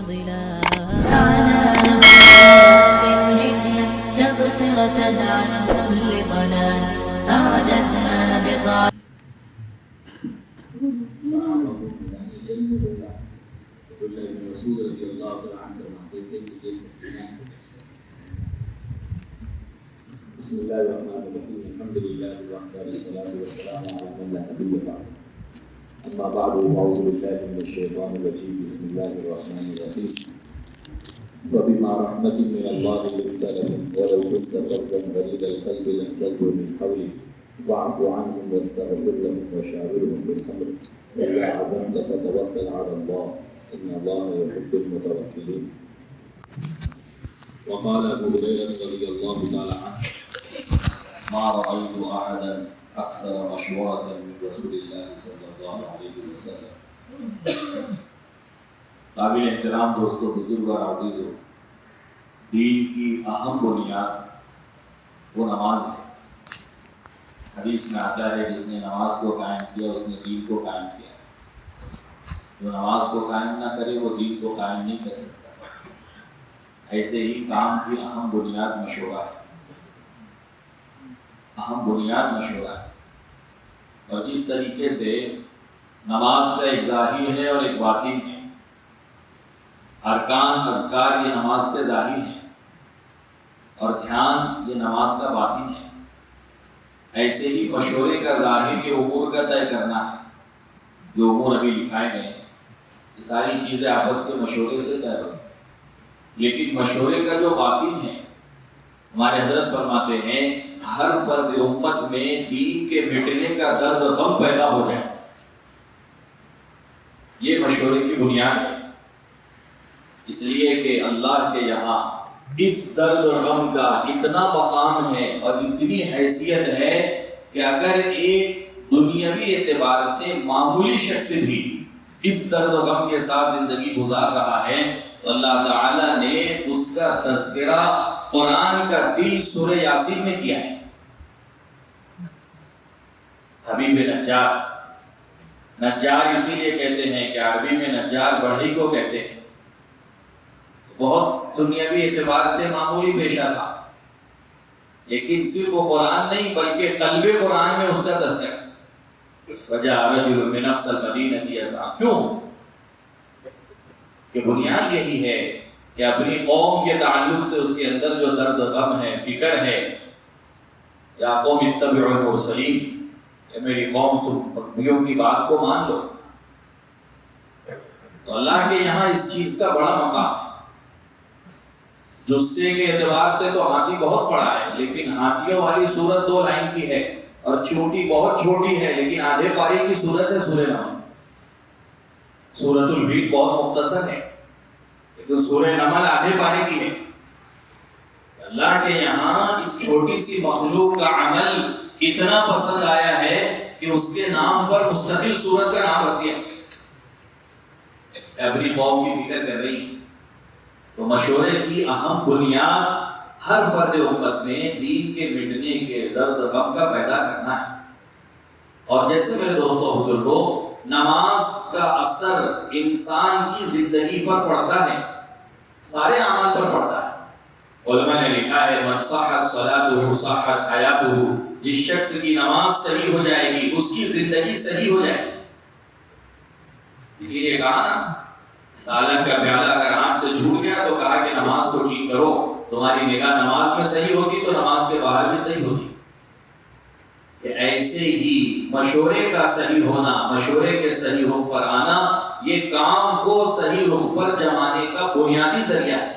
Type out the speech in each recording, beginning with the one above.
ظلال على نبات جئنا تبصرة عن كل ضلال أعددنا بضع رسول رضی اللہ تعالیٰ عنہ فرماتے تھے کہ یہ سکینہ بسم اللہ الرحمن الرحیم الحمدللہ وحدہ والصلاۃ والسلام علی من لا نبی بعد اما بعد اعوذ باللہ من الشیطان الرجیم بسم اللہ الرحمن الرحیم وبما رحمۃ من اللہ لنت لهم ولو كنت فظا غليظ القلب لانفضوا من حولك واعف عنهم واستغفر لهم وشاورهم في الامر فاذا عزمت فتوكل على الله إن الله يحب المتوكلين. وقال أبو هريرة رضي الله تعالى عنه ما رأيت أحدا أكثر مشورة من رسول الله صلى الله عليه وسلم. قابل احترام دوستو، بزرگ اور عزیزو، دین کی اہم بنیاد وہ نماز ہے. حدیث میں آتا ہے جس نے نماز کو قائم کیا اس نے دین کو قائم کیا. جو نماز کو قائم نہ کرے وہ دین کو قائم نہیں کر سکتا. ایسے ہی کام کی اہم بنیاد مشورہ ہے. اہم بنیاد مشورہ ہے. اور جس طریقے سے نماز کا ایک ظاہر ہے اور ایک باطن ہے، ارکان اذکار یہ نماز کے ظاہر ہیں اور دھیان یہ نماز کا باطن ہے، ایسے ہی مشورے کا ظاہر کے امور کا طے کرنا ہے. جو امور ابھی لکھائے گئے ہیں یہ ساری چیزیں آپس کے مشورے سے طے ہوتی ہیں، لیکن مشورے کا جو باطن ہے ہمارے حضرت فرماتے ہیں ہر فرد امت میں دین کے مٹنے کا درد و غم پیدا ہو جائے. یہ مشورے کی بنیاد ہے. اس لیے کہ اللہ کے یہاں اس درد و غم کا اتنا مقام ہے اور اتنی حیثیت ہے کہ اگر ایک دنیاوی اعتبار سے معمولی شخص بھی اس درد و غم کے ساتھ زندگی گزار رہا ہے تو اللہ تعالیٰ نے اس کا تذکرہ قرآن کا دل سورہ یاسین میں کیا ہے. حبیب نجار، نجار اسی لیے کہتے ہیں کہ عربی میں نجار بڑھئی کو کہتے ہیں. بہت دنیاوی اعتبار سے معمولی پیشہ تھا، لیکن صرف وہ قرآن نہیں بلکہ قلب قرآن میں اس کا تذکرہ. وجاء رجل من اقصى المدينة يسعى. کیوں؟ کہ بنیاد یہی ہے کہ اپنی قوم کے تعلق سے اس کے اندر جو درد و غم ہے، فکر ہے. یا قوم اتبعوا المرسلین، کہ میری قوم تم نبیوں کی بات کو مان لو. تو اللہ کے یہاں اس چیز کا بڑا مقام. جسے کے اعتبار سے تو ہاتھی بہت بڑا ہے، لیکن ہاتھیوں والی صورت 2 لائن کی ہے اور چوٹی بہت چھوٹی ہے، لیکن آدھے پارے کی صورت ہے سورہ نمل. سورۃ الفیل بہت مختصر ہے لیکن سورہ نمل آدھے پارے کی ہے. اللہ کے یہاں اس چھوٹی سی مخلوق کا عمل اتنا پسند آیا ہے کہ اس کے نام پر مستقل سورت کا نام رکھ دیا. اپنی قوم کی فکر کر رہی. تو مشورے کی اہم بنیاد ہر فرد امت میں دین کے مٹنے کے درد غم کا پیدا کرنا ہے. اور جیسے میرے دوستوں بزرگوں، نماز کا اثر انسان کی زندگی پر پڑتا ہے، سارے اعمال پر پڑتا ہے. علماء نے لکھا ہے من صحت صلاته صحت حیاته. جس شخص کی نماز صحیح ہو جائے گی اس کی زندگی صحیح ہو جائے گی. اسی لیے کہا نا، سالن کا پیالہ اگر ہاتھ سے چھوٹ گیا تو کہا کہ نماز کو ٹھیک کرو. تمہاری نگاہ نماز میں صحیح ہوگی تو نماز کے باہر بھی صحیح ہوگی. کہ ایسے ہی مشورے کا صحیح ہونا، مشورے کے صحیح رخ پر آنا، یہ کام کو صحیح رخ پر جمانے کا بنیادی ذریعہ ہے.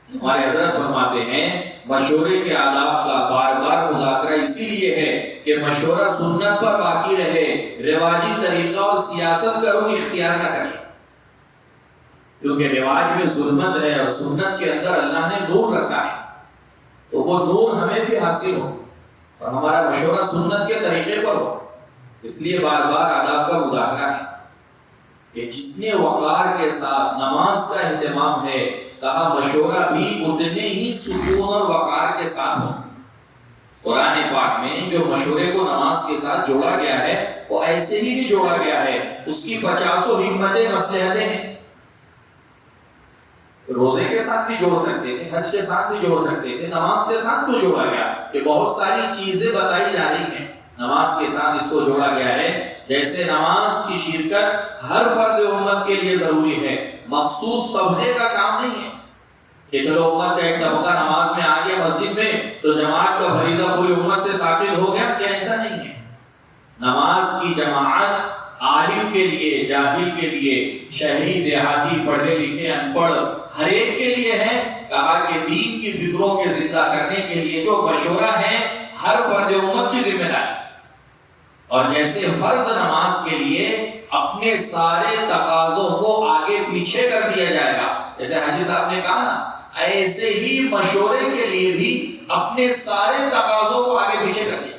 ہمارے حضرت فرماتے ہیں مشورے کے آداب کا بار بار مذاکرہ اسی لیے ہے کہ مشورہ سنت پر باقی رہے، رواجی طریقہ اور سیاست کا رخ اختیار نہ کرے. کیونکہ رواج میں ظلمت ہے اور سنت کے اندر اللہ نے نور رکھا ہے، تو وہ نور ہمیں بھی حاصل ہو اور ہمارا مشورہ سنت کے طریقے پر ہو. اس لیے بار بار آداب کا مذاکرہ ہے کہ جس نے وقار کے ساتھ نماز کا اہتمام ہے، کہا مشورہ بھی اتنے ہی سکون اور وقار کے ساتھ ہو. قرآن پاک میں جو مشورے کو نماز کے ساتھ جوڑا گیا ہے وہ ایسے ہی بھی جوڑا گیا ہے. اس کی 50 حکمتیں مصلحتیں ہیں. روزے کے ساتھ بھی جوڑ سکتے تھے، حج کے ساتھ بھی جوڑ سکتے تھے، نماز کے ساتھ تو جوڑا گیا کہ بہت ساری چیزیں بتائی جا رہی ہیں، نماز کے ساتھ اس کو جوڑا گیا ہے۔ جیسے نماز کی شرکت ہر فرد امت کے لیے ضروری ہے، مخصوص طبقے کا کام نہیں ہے کہ چلو امت کا ایک طبقہ نماز میں آ گیا مسجد میں تو جماعت کا فریضہ پوری امت سے ثابت ہو گیا، کیا ایسا نہیں ہے؟ نماز کی جماعت عالم کے لیے، جاہل کے لیے، شہری دیہاتی، پڑھے لکھے ان پڑھ، ہر ایک کے لیے ہے۔ کہا کہ دین کی فکروں کے زندہ کرنے کے لیے جو مشورہ ہے ہر فرد امت کی ذمہ داری۔ اور جیسے فرض نماز کے لیے اپنے سارے تقاضوں کو آگے پیچھے کر دیا جائے گا، جیسے حاجی صاحب نے کہا نا، ایسے ہی مشورے کے لیے بھی اپنے سارے تقاضوں کو آگے پیچھے کر دیا۔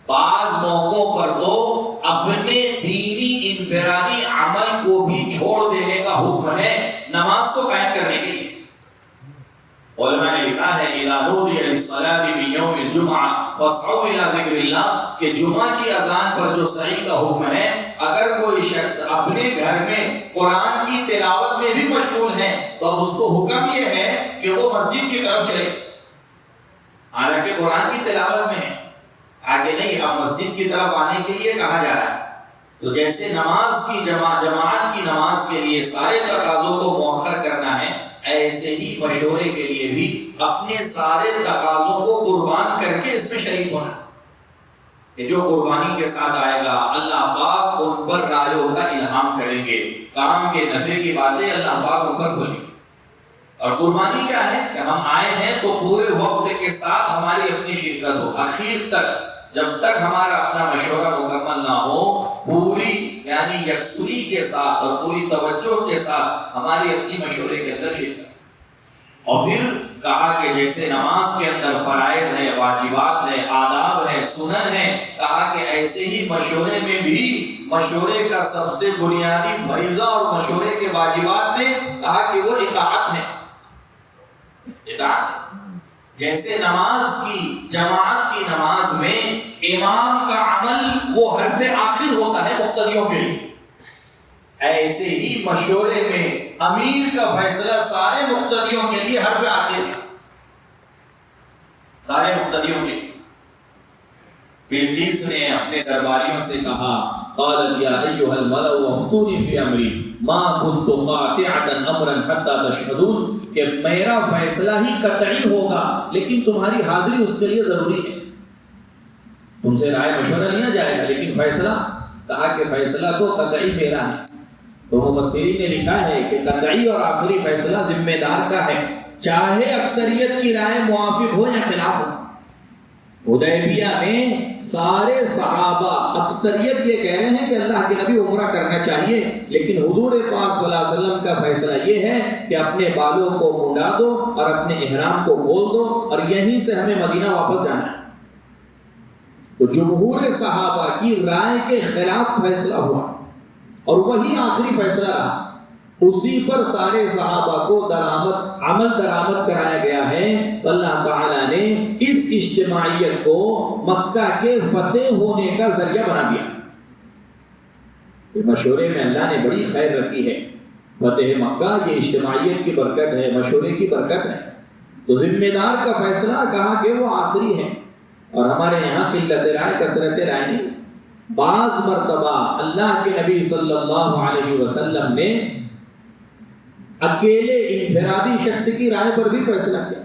بعض موقعوں پر تو اپنے دینی انفرادی عمل کو بھی چھوڑ دینے کا حکم ہے نماز کو قائم کرنے کے لیے۔ علماء نے لکھا ہے اِذَا نُودِيَ لِلصَّلَاةِ مِن يَوْمِ الْجُمْعَةِ فَاسْعَوْا إِلَىٰ ذِكْرِ اللَّهِ کہ جمعہ کی اذان پر جو سعی کا حکم ہے، اگر کوئی شخص اپنے گھر میں قرآن کی تلاوت میں بھی مشغول ہے تو اب اس کو حکم یہ ہے کہ وہ مسجد کی طرف چلے، حالانکہ قرآن کی تلاوت میں ہے، آگے نہیں، اب مسجد کی طرف آنے کے لیے کہا جا رہا ہے۔ تو جیسے نماز کی جماعت کی نماز کے لیے سارے تقاضوں کو مؤخر کرنا ہے، ایسے ہی مشورے کے لیے بھی اپنے سارے تقاضوں کو قربان کر کے اس میں شریک ہونا کہ جو قربانی کے ساتھ آئے گا اللہ پاک ان پر رائے کا الہام کریں گے، کام کے نفع کی باتیں اللہ پاک ان پر کھولیں گے۔ اور قربانی کیا ہے کہ ہم آئے ہیں تو پورے وقت کے ساتھ ہماری اپنی شرکت ہو، اخیر تک جب تک ہمارا اپنا مشورہ مکمل نہ ہو، پوری یعنی یکسوئی کے ساتھ اور پوری توجہ کے ساتھ ہماری اپنی مشورے کے اندر شرکت۔ اور پھر کہا کہ جیسے نماز کے اندر فرائض ہے، واجبات ہے، آداب ہے، سنن ہے، کہا کہ ایسے ہی مشورے میں بھی مشورے کا سب سے بنیادی فریضہ اور مشورے کے واجبات میں کہا کہ وہ اطاعت ہے، اطاعت ہے۔ جیسے نماز کی جماعت کی نماز میں امام کا عمل وہ حرف آخر ہوتا ہے مقتدیوں کے لیے، ایسے ہی مشورے میں امیر کا فیصلہ سارے مقتدیوں کے لیے حرف آخر ہے، سارے مقتدیوں کے لیے۔ بلقیس نے اپنے درباریوں سے کہا قالت یا ایھا الملأ افتونی فی امری ما كنت قاطعۃ امرا حتى تشهدون کہ میرا فیصلہ ہی قطعی ہوگا لیکن تمہاری حاضری اس کے لیے ضروری ہے، تم سے رائے مشورہ لیا جائے گا لیکن فیصلہ، کہا کہ فیصلہ تو قطعی میرا ہے۔ تو مفسرین نے لکھا ہے کہ قطعی اور آخری فیصلہ ذمہ دار کا ہے، چاہے اکثریت کی رائے موافق ہو یا خلاف ہو۔ حدیبیہ میں سارے صحابہ اکثریت یہ کہہ رہے ہیں کہ اللہ کے نبی عمرہ کرنا چاہیے، لیکن حضور پاک صلی اللہ علیہ وسلم کا فیصلہ یہ ہے کہ اپنے بالوں کو منڈا دو اور اپنے احرام کو کھول دو اور یہیں سے ہمیں مدینہ واپس جانا ہے۔ تو جمہور صحابہ کی رائے کے خلاف فیصلہ ہوا اور وہی آخری فیصلہ رہا، اسی پر سارے صحابہ کو عمل درآمد کرایا گیا ہے۔ تو اللہ تعالیٰ نے اس اجتماعیت کو مکہ کے فتح ہونے کا ذریعہ بنا دیا۔ مشورے میں اللہ نے بڑی خیر رکھی ہے، فتح مکہ یہ اجتماعیت کی برکت ہے، مشورے کی برکت ہے۔ تو ذمہ دار کا فیصلہ کہا کہ وہ آخری ہے، اور ہمارے یہاں قلت رائے کثرت رائے نہیں۔ بعض مرتبہ اللہ کے نبی صلی اللہ علیہ وسلم نے اکیلے انفرادی شخص کی رائے پر بھی فیصلہ کیا۔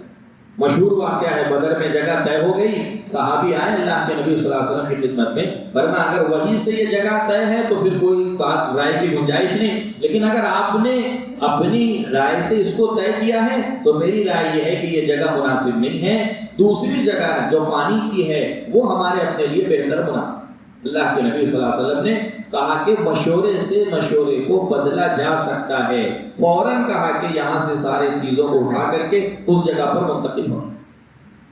مشہور واقعہ ہے، بدر میں جگہ طے ہو گئی، صحابی آئے اللہ کے نبی صلی اللہ علیہ وسلم کی خدمت میں، ورنہ اگر وہیں سے یہ جگہ طے ہے تو پھر کوئی رائے کی گنجائش نہیں، لیکن اگر آپ نے اپنی رائے سے اس کو طے کیا ہے تو میری رائے یہ ہے کہ یہ جگہ مناسب نہیں ہے، دوسری جگہ جو پانی کی ہے وہ ہمارے اپنے لیے بہتر مناسب۔ اللہ کے نبی صلی اللہ علیہ وسلم نے کہا کہ مشورے سے مشورے کو بدلا جا سکتا ہے، فوراً کہا کہ یہاں سے سارے چیزوں کو اٹھا کر کے اس جگہ پر منتقل ہونا۔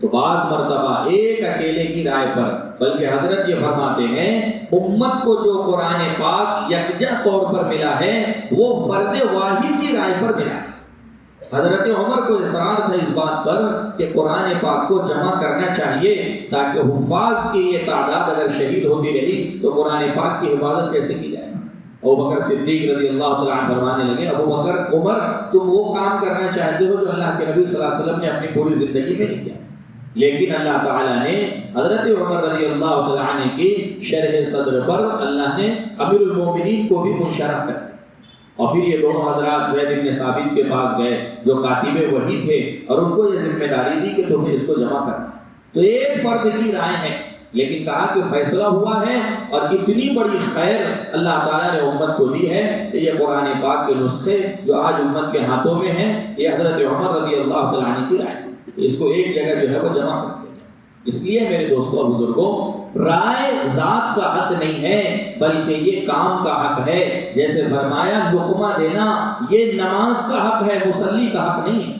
تو بعض مرتبہ ایک اکیلے کی رائے پر، بلکہ حضرت یہ فرماتے ہیں امت کو جو قرآن پاک یکجا طور پر ملا ہے وہ فرد واحد کی رائے پر ملا ہے۔ حضرت عمر کو اصرار تھا اس بات پر کہ قرآن پاک کو جمع کرنا چاہیے تاکہ حفاظ کی یہ تعداد اگر شہید ہوتی رہی تو قرآن پاک کی حفاظت کیسے کی جائے۔ ابو بکر صدیق رضی اللہ تعالیٰ عنہ فرمانے لگے ابو بکر عمر تم وہ کام کرنا چاہتے ہو جو اللہ کے نبی صلی اللہ علیہ وسلم نے اپنی پوری زندگی میں نہیں کیا، لیکن اللہ تعالیٰ نے حضرت عمر رضی اللہ تعالیٰ عنہ کی شرح صدر پر اللہ نے امیر المومنین کو بھی منشرح کر دیا۔ اور پھر یہ دونوں حضرات زید بن ثابت کے پاس گئے جو کاتب وحی تھے، اور ان کو یہ ذمہ داری دی کہ تمہیں اس کو جمع کرنا۔ تو ایک فرد کی رائے ہے، لیکن کہا کہ فیصلہ ہوا ہے، اور اتنی بڑی خیر اللہ تعالیٰ نے امت کو دی ہے کہ یہ قرآن پاک کے نسخے جو آج امت کے ہاتھوں میں ہیں، یہ حضرت عمر رضی اللہ تعالیٰ عنہ کی رائے ہے، اس کو ایک جگہ جو ہے وہ جمع کر دیا جائے۔ اس لیے میرے دوستوں بزرگوں، رائے ذات کا حق نہیں ہے بلکہ یہ کام کا حق ہے۔ جیسے فرمایا لقمہ دینا یہ نماز کا حق ہے، مصلی کا حق نہیں ہے۔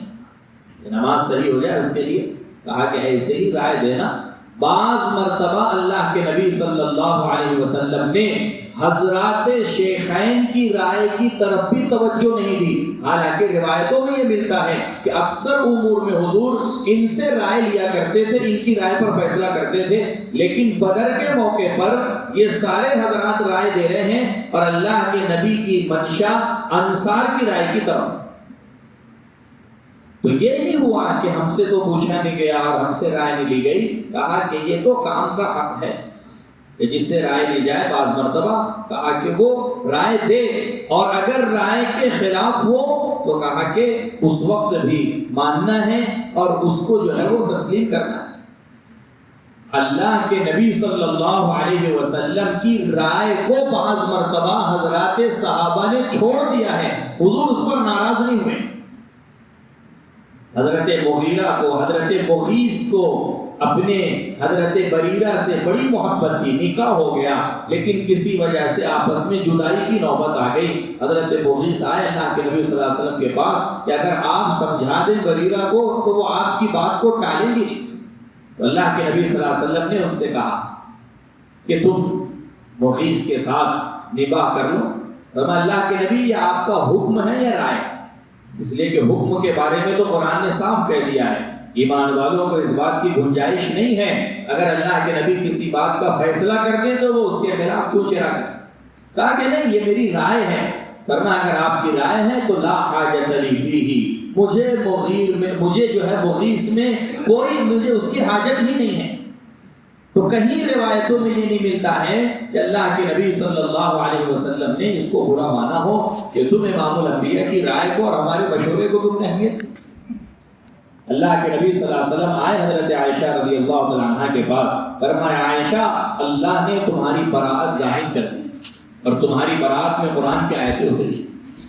یہ نماز صحیح ہو جائے اس کے لیے کہا کہ ایسے ہی رائے دینا۔ بعض مرتبہ اللہ کے نبی صلی اللہ علیہ وسلم نے حضرات شیخین کی رائے کی طرف بھی توجہ نہیں دی، حالانکہ روایتوں میں یہ ملتا ہے کہ اکثر امور میں حضور ان سے رائے لیا کرتے تھے، ان کی رائے پر فیصلہ کرتے تھے، لیکن بدر کے موقع پر یہ سارے حضرات رائے دے رہے ہیں اور اللہ کے نبی کی منشا انصار کی رائے کی طرف۔ تو یہ نہیں ہوا کہ ہم سے تو پوچھا نہیں گیا اور ہم سے رائے نہیں لی گئی، کہا کہ یہ تو کام کا حق ہے کہ جس سے رائے لی جائے۔ بعض مرتبہ کہا کہ وہ رائے دے، اور اگر رائے کے خلاف ہو تو کہا کہ اس وقت بھی ماننا ہے اور اس کو جو ہے وہ تسلیم کرنا ہے۔ اللہ کے نبی صلی اللہ علیہ وسلم کی رائے کو بعض مرتبہ حضرات صحابہ نے چھوڑ دیا ہے، حضور اس پر ناراض نہیں ہوئے۔ حضرت مغیرہ کو، حضرت مغیث کو اپنے حضرت بریرہ سے بڑی محبت تھی، نکاح ہو گیا، لیکن کسی وجہ سے آپس میں جدائی کی نوبت آ گئی۔ حضرت مغیث آئے اللہ کے نبی صلی اللہ علیہ وسلم کے پاس کہ اگر آپ سمجھا دیں بریرہ کو تو وہ آپ کی بات کو ٹالیں گی۔ تو اللہ کے نبی صلی اللہ علیہ وسلم نے ان سے کہا کہ تم مغیث کے ساتھ نکاح کر لو۔ فرمایا اللہ کے نبی یہ آپ کا حکم ہے یا رائے؟ اس لیے کہ حکم کے بارے میں تو قرآن نے صاف کہہ دیا ہے، ایمان والوں کو اس بات کی گنجائش نہیں ہے اگر اللہ کے نبی کسی بات کا فیصلہ کر دیں تو وہ اس کے خلاف چوچرا کریں۔ کہا کہ نہیں یہ میری رائے ہے۔ فرمایا اگر آپ کی رائے ہے تو لا حاجت لی فیہ، مجھے جو ہے مغیث میں کوئی مجھے اس کی حاجت ہی نہیں ہے۔ تو کہیں روایتوں میں یہ نہیں ملتا ہے کہ اللہ کے نبی صلی اللہ علیہ وسلم نے اس کو برا مانا ہو کہ تم امام الانبیاء کی رائے کو اور ہمارے مشورے کو تم نے اہمیت دی۔ اللہ کے نبی صلی اللہ علیہ وسلم آئے حضرت عائشہ رضی اللہ تعالیٰ عنہ کے پاس، فرمایا عائشہ اللہ نے تمہاری براءت ظاہر کر دی اور تمہاری براءت میں قرآن کی آیتیں اتری۔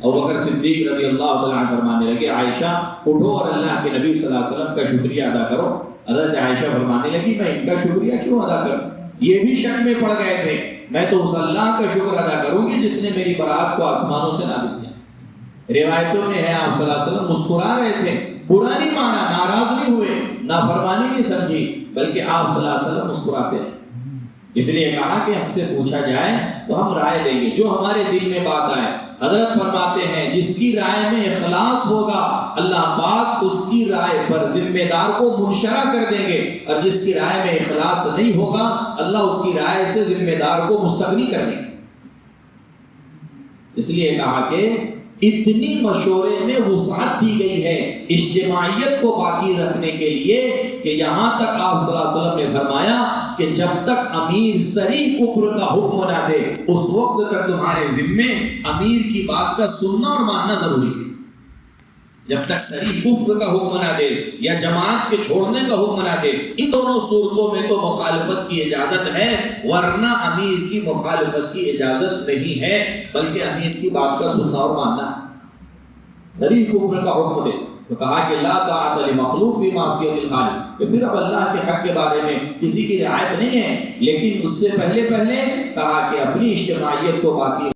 ابوبکر صدیق رضی اللہ تعالیٰ عنہ فرمانے لگے عائشہ اٹھو اور اللہ کے نبی صلی اللہ علیہ وسلم کا شکریہ ادا کرو۔ حضرت عائشہ فرمانے لگی میں ان کا شکریہ کیوں ادا کروں؟ یہ بھی شک میں پڑ گئے تھے، میں تو اس اللہ کا شکر ادا کروں گی جس نے میری برات کو آسمانوں سے نازل کیا۔ روایتوں میں ہے آپ صلی اللہ علیہ وسلم مسکرا رہے تھے، برا نہیں مانا، ناراض نہیں ہوئے، نافرمانی نہیں سمجھی، بلکہ آپ صلی اللہ علیہ وسلم مسکراتے رہے۔ اس لیے کہا کہ ہم سے پوچھا جائے تو ہم رائے دیں گے جو ہمارے دل میں بات آئے۔ حضرت فرماتے ہیں جس کی رائے میں اخلاص ہوگا اللہ پاک اس کی رائے پر ذمہ دار کو منشرح کر دیں گے، اور جس کی رائے میں اخلاص نہیں ہوگا اللہ اس کی رائے سے ذمہ دار کو مستغنی کر دیں گے۔ اس لیے کہا کہ اتنی مشورے میں وسعت دی گئی ہے اجتماعیت کو باقی رکھنے کے لیے کہ یہاں تک آپ صلی اللہ علیہ وسلم نے فرمایا کہ جب تک امیر صریح کفر کا حکم نہ دے اس وقت تک تمہارے ذمے امیر کی بات کا سننا اور ماننا ضروری ہے۔ جب تک صریح کفر کا حکم نہ دے یا جماعت کے چھوڑنے کا حکم نہ دے، ان دونوں صورتوں میں تو مخالفت کی اجازت ہے، ورنہ امیر کی مخالفت کی اجازت نہیں ہے، بلکہ امیر کی بات کا سننا اور ماننا ہے۔ صریح کفر کا حکم دے تو کہا کہ لا طاعت لمخلوق فی معصیت الخالق، کہ پھر اب اللہ کے حق کے بارے میں کسی کی رعایت نہیں ہے، لیکن اس سے پہلے کہا کہ اپنی اجتماعیت کو باقی